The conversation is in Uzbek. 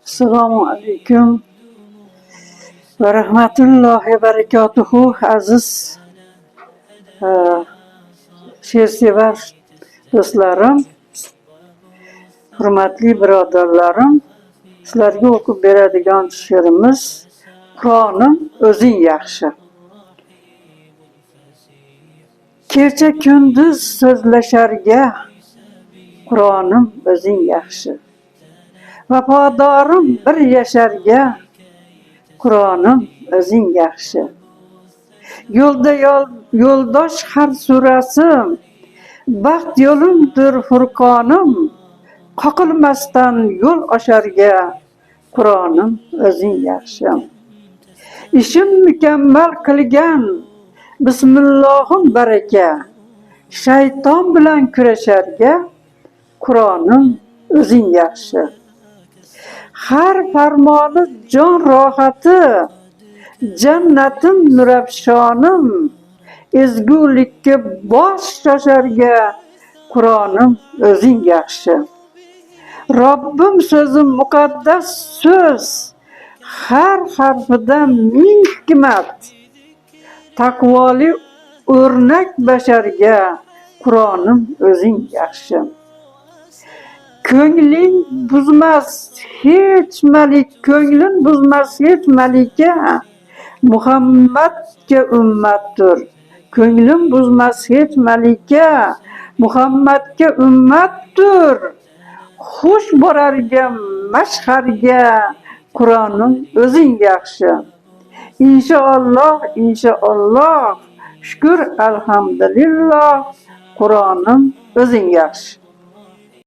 Assalomu alaykum va rahmatullohi va barakatuhu aziz she'rsevar do'stlarim, hurmatli birodarlarim, sizlarga o'qib beradigan she'rimiz Qur'onim o'zing yaxshi. Kecha kunduz so'zlasharga Qur'onim o'zing yaxshi. Vafodorim bir yasharga Qur'onim o'zing yaxshi. Yo'lda yo'ldosh har surasi baxt yo'limdir furqonim. Qoqilmasdan yo'l osharga Qur'onim o'zing yaxshi. Ishim mukammal qilgan bismillohim baraka. Shayton bilan kurasharga Qur'onim o'zing yaxshi. Har farmoni jon rohati, jannatim nurafshonim, ezgulikka bosh shosharga Qur'onim o'zing yaxshi. Robbim so'zi muqaddas so'z, har harfida ming hikmat. Taqvoli o'rnak basharga Qur'onim o'zing yaxshi. Ko'nglim buzmas hech malika, Muhammadga ummatdir. Ko'nglim buzmas hech malika, Muhammadga ummatdir. Xush borarga mashharga Qur'onim o'zing yaxshi. Inshaalloh, shukr alhamdulillah, Qur'onim o'zing yaxshi.